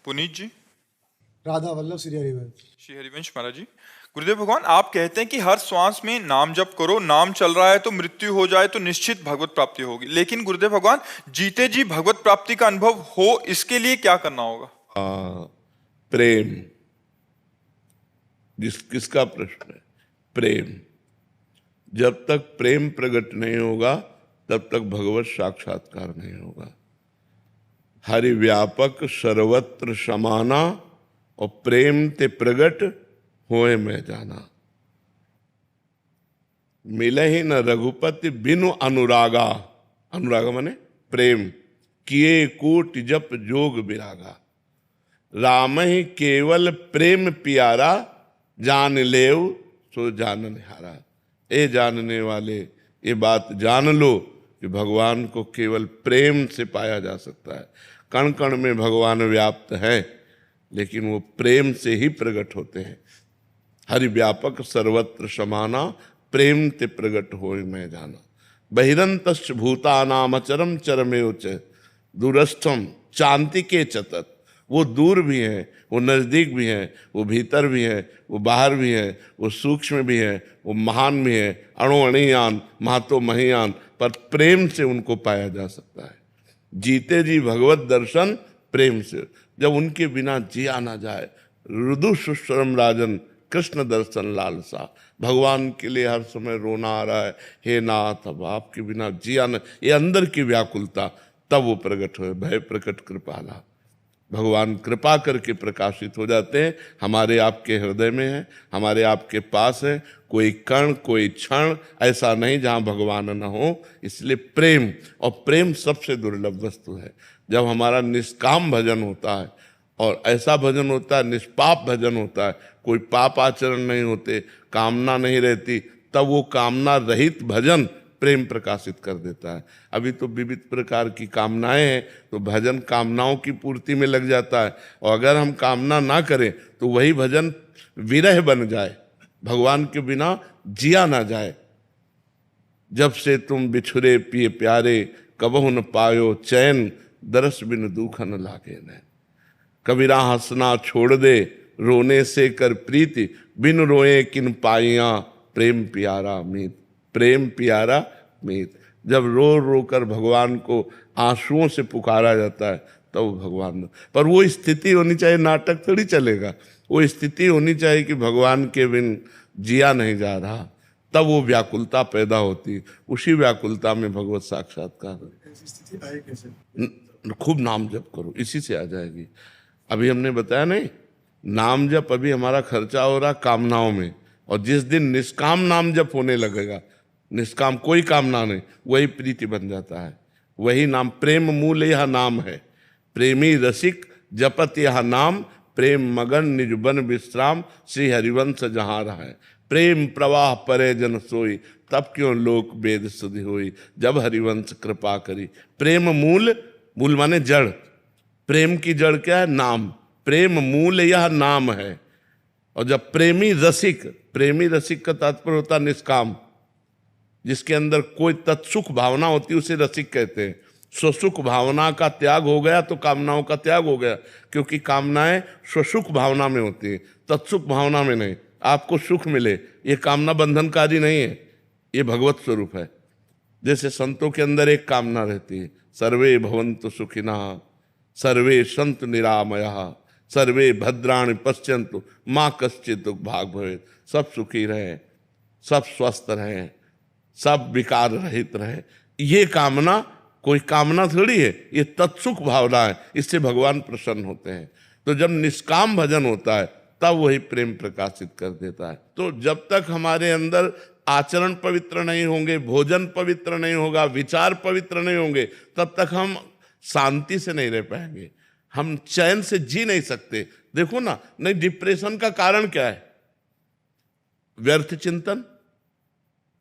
पुनीत जी। राधा वल्लभ श्री हरिवंश। श्री हरिवंश महाराज जी। गुरुदेव भगवान, आप कहते हैं कि हर श्वास में नाम जप करो, नाम चल रहा है तो मृत्यु हो जाए तो निश्चित भगवत प्राप्ति होगी, लेकिन गुरुदेव भगवान जीते जी भगवत प्राप्ति का अनुभव हो, इसके लिए क्या करना होगा? प्रेम। किसका प्रश्न है? प्रेम। जब तक प्रेम प्रकट नहीं होगा तब तक भगवत साक्षात्कार नहीं होगा। हरि व्यापक सर्वत्र समाना और प्रेम ते प्रगट होए मैं जाना। मिले ही न रघुपति बिनु अनुरागा। अनुरागा माने प्रेम। किए कोटि जप जोग विरागा। राम ही केवल प्रेम प्यारा, जान लेव सो जानन हारा। ए जानने वाले, ये बात जान लो कि भगवान को केवल प्रेम से पाया जा सकता है। कण कण में भगवान व्याप्त है, लेकिन वो प्रेम से ही प्रकट होते हैं। हरि व्यापक सर्वत्र समाना, प्रेम ते प्रकट होय मैं जाना। बहिरंतश्च भूतानाम अचरम चरमेव च दूरस्थम चांतिके चतत। वो दूर भी हैं, वो नज़दीक भी हैं, वो भीतर भी हैं, वो बाहर भी हैं, वो सूक्ष्म भी हैं, वो महान भी हैं, अणु अणियान महतो महियान, पर प्रेम से उनको पाया जा सकता है। जीते जी भगवत दर्शन प्रेम से। जब उनके बिना जिया ना जाए, रुदु सुश्रम राजन कृष्ण दर्शन लालसा। भगवान के लिए हर समय रोना आ रहा है, हे नाथ अब आपके बिना जिया न, ये अंदर की व्याकुलता, तब वो प्रकट हुए। भय प्रकट कृपाला। भगवान कृपा करके प्रकाशित हो जाते हैं। हमारे आपके हृदय में है, हमारे आपके पास है। कोई कण कोई क्षण ऐसा नहीं जहाँ भगवान न हो। इसलिए प्रेम, और प्रेम सबसे दुर्लभ वस्तु है। जब हमारा निष्काम भजन होता है, और ऐसा भजन होता है, निष्पाप भजन होता है, कोई पाप आचरण नहीं होते, कामना नहीं रहती, तब वो कामना रहित भजन प्रेम प्रकाशित कर देता है। अभी तो विविध प्रकार की कामनाएं हैं, तो भजन कामनाओं की पूर्ति में लग जाता है। और अगर हम कामना ना करें तो वही भजन विरह बन जाए, भगवान के बिना जिया ना जाए। जब से तुम बिछुरे पिए प्यारे, कबहु न पायो चैन, दरस बिन दुख न लागे नैन। कबीरा हंसना छोड़ दे, रोने से कर प्रीति, बिन रोए किन पाइया, प्रेम प्यारा मीत। प्रेम प्यारा मीत। जब रो रो कर भगवान को आंसुओं से पुकारा जाता है तो भगवान, पर वो स्थिति होनी चाहिए, नाटक थोड़ी चलेगा। वो स्थिति होनी चाहिए कि भगवान के बिन जिया नहीं जा रहा, तब वो व्याकुलता पैदा होती। उसी व्याकुलता में भगवत साक्षात्कार। ऐसी स्थिति आए कैसे? खूब नाम जप करो, इसी से आ जाएगी। अभी हमने बताया नहीं, नाम जप अभी हमारा खर्चा हो रहा कामनाओं में, और जिस दिन निष्काम नाम जप होने लगेगा, निष्काम कोई कामना नहीं, वही प्रीति बन जाता है। वही नाम, प्रेम मूल यह नाम है। प्रेमी रसिक जपत यह नाम, प्रेम मगन निज बन विश्राम, श्री हरिवंश जहाँ रहा है। प्रेम प्रवाह परे जन सोई, तब क्यों लोक वेद सुधि होई, जब हरिवंश कृपा करी। प्रेम मूल, मूल माने जड़। प्रेम की जड़ क्या है? नाम। प्रेम मूल यह नाम है। और जब प्रेमी रसिक, प्रेमी रसिक का तात्पर्य होता है निष्काम, जिसके अंदर कोई तत्सुख भावना होती है, उसे रसिक कहते हैं। स्वसुख भावना का त्याग हो गया तो कामनाओं का त्याग हो गया, क्योंकि कामनाएं स्वसुख भावना में होती हैं, तत्सुख भावना में नहीं। आपको सुख मिले, ये कामना बंधनकारी नहीं है, ये भगवत स्वरूप है। जैसे संतों के अंदर एक कामना रहती है, सर्वे भवन्तु सुखिनः, सर्वे सन्तु निरामयाः, सर्वे भद्राणि पश्यन्तु माँ कश्चित् दुःख भाग भवेत्। सब सुखी रहें, सब स्वस्थ रहें, सब विकार रहित रहें। ये कामना कोई कामना थोड़ी है, ये तत्सुख भावना है। इससे भगवान प्रसन्न होते हैं। तो जब निष्काम भजन होता है तब वही प्रेम प्रकाशित कर देता है। तो जब तक हमारे अंदर आचरण पवित्र नहीं होंगे, भोजन पवित्र नहीं होगा, विचार पवित्र नहीं होंगे, तब तक हम शांति से नहीं रह पाएंगे, हम चैन से जी नहीं सकते। देखो ना, नहीं, डिप्रेशन का कारण क्या है? व्यर्थ चिंतन,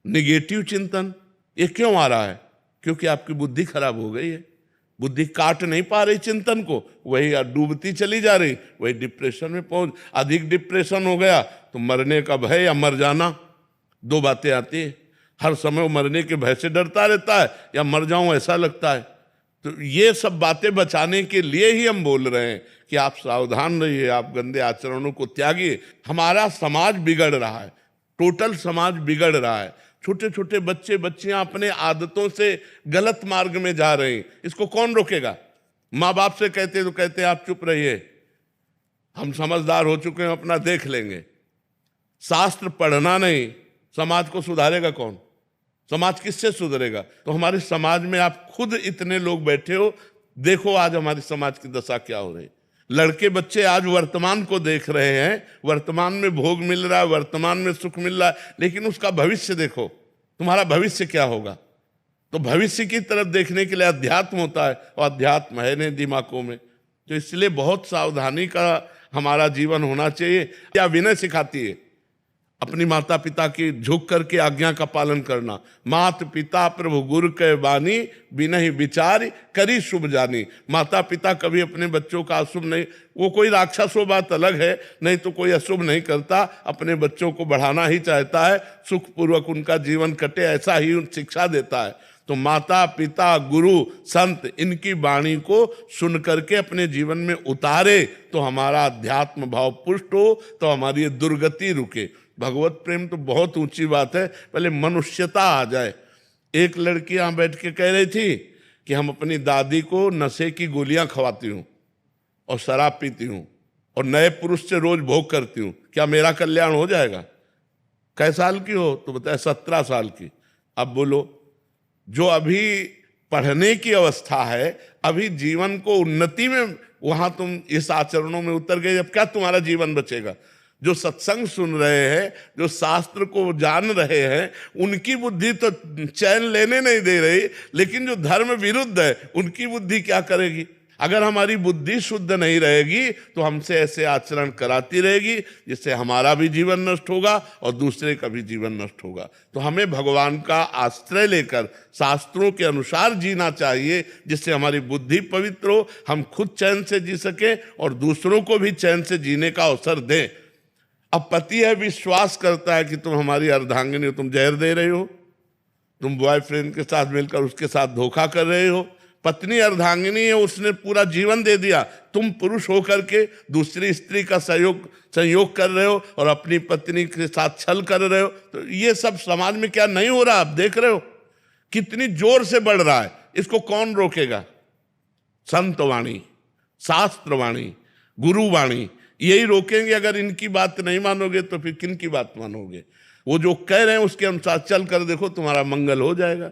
निगेटिव चिंतन। ये क्यों आ रहा है? क्योंकि आपकी बुद्धि खराब हो गई है, बुद्धि काट नहीं पा रही चिंतन को, वही डूबती चली जा रही, वही डिप्रेशन में पहुंच। अधिक डिप्रेशन हो गया तो मरने का भय या मर जाना, दो बातें आती है। हर समय वो मरने के भय से डरता रहता है, या मर जाऊं ऐसा लगता है। तो ये सब बातें बचाने के लिए ही हम बोल रहे हैं कि आप सावधान रहिए, आप गंदे आचरणों को त्यागिए। हमारा समाज बिगड़ रहा है, टोटल समाज बिगड़ रहा है। छोटे छोटे बच्चे बच्चियां अपने आदतों से गलत मार्ग में जा रहे हैं, इसको कौन रोकेगा? माँ बाप से कहते तो कहते आप चुप रहिए, हम समझदार हो चुके हैं, अपना देख लेंगे। शास्त्र पढ़ना नहीं, समाज को सुधारेगा कौन? समाज किससे सुधरेगा? तो हमारे समाज में आप खुद इतने लोग बैठे हो, देखो आज हमारे समाज की दशा क्या हो रही। लड़के बच्चे आज वर्तमान को देख रहे हैं, वर्तमान में भोग मिल रहा है, वर्तमान में सुख मिल रहा है, लेकिन उसका भविष्य देखो, तुम्हारा भविष्य क्या होगा? तो भविष्य की तरफ देखने के लिए अध्यात्म होता है, और अध्यात्म है नहीं दिमागों में। तो इसलिए बहुत सावधानी का हमारा जीवन होना चाहिए। क्या विनय सिखाती है? अपनी माता पिता की झुक करके आज्ञा का पालन करना। मात पिता प्रभु गुरु के बानी, बिनहि विचार करी शुभ जानी। माता पिता कभी अपने बच्चों का अशुभ नहीं, वो कोई राक्षस हो बात अलग है, नहीं तो कोई अशुभ नहीं करता, अपने बच्चों को बढ़ाना ही चाहता है, सुखपूर्वक उनका जीवन कटे, ऐसा ही शिक्षा देता है। तो माता पिता गुरु संत इनकी वाणी को सुन करके अपने जीवन में उतारे तो हमारा अध्यात्म भाव पुष्ट हो, तो हमारी ये दुर्गति रुके। भगवत प्रेम तो बहुत ऊंची बात है, पहले मनुष्यता आ जाए। एक लड़की यहाँ बैठ के कह रही थी कि हम अपनी दादी को नशे की गोलियां खवाती हूँ और शराब पीती हूँ और नए पुरुष से रोज भोग करती हूँ, क्या मेरा कल्याण हो जाएगा? कै साल की हो? तो बताए 17 साल की। अब बोलो, जो अभी पढ़ने की अवस्था है, अभी जीवन को उन्नति में, वहां तुम इस आचरणों में उतर गए, अब क्या तुम्हारा जीवन बचेगा? जो सत्संग सुन रहे हैं, जो शास्त्र को जान रहे हैं, उनकी बुद्धि तो चैन लेने नहीं दे रही, लेकिन जो धर्म विरुद्ध है उनकी बुद्धि क्या करेगी? अगर हमारी बुद्धि शुद्ध नहीं रहेगी तो हमसे ऐसे आचरण कराती रहेगी, जिससे हमारा भी जीवन नष्ट होगा और दूसरे का भी जीवन नष्ट होगा। तो हमें भगवान का आश्रय लेकर शास्त्रों के अनुसार जीना चाहिए, जिससे हमारी बुद्धि पवित्र हो, हम खुद चैन से जी सके और दूसरों को भी चैन से जीने का अवसर दें। अब पति है, विश्वास करता है कि तुम हमारी अर्धांगिनी हो, तुम जहर दे रहे हो, तुम बॉयफ्रेंड के साथ मिलकर उसके साथ धोखा कर रहे हो। पत्नी अर्धांगिनी है, उसने पूरा जीवन दे दिया, तुम पुरुष होकर के दूसरी स्त्री का संयोग कर रहे हो और अपनी पत्नी के साथ छल कर रहे हो। तो ये सब समाज में क्या नहीं हो रहा? आप देख रहे हो कितनी जोर से बढ़ रहा है, इसको कौन रोकेगा? संतवाणी, शास्त्रवाणी, गुरुवाणी, यही रोकेंगे। अगर इनकी बात नहीं मानोगे तो फिर किन की बात मानोगे? वो जो कह रहे हैं उसके अनुसार चल कर देखो, तुम्हारा मंगल हो जाएगा।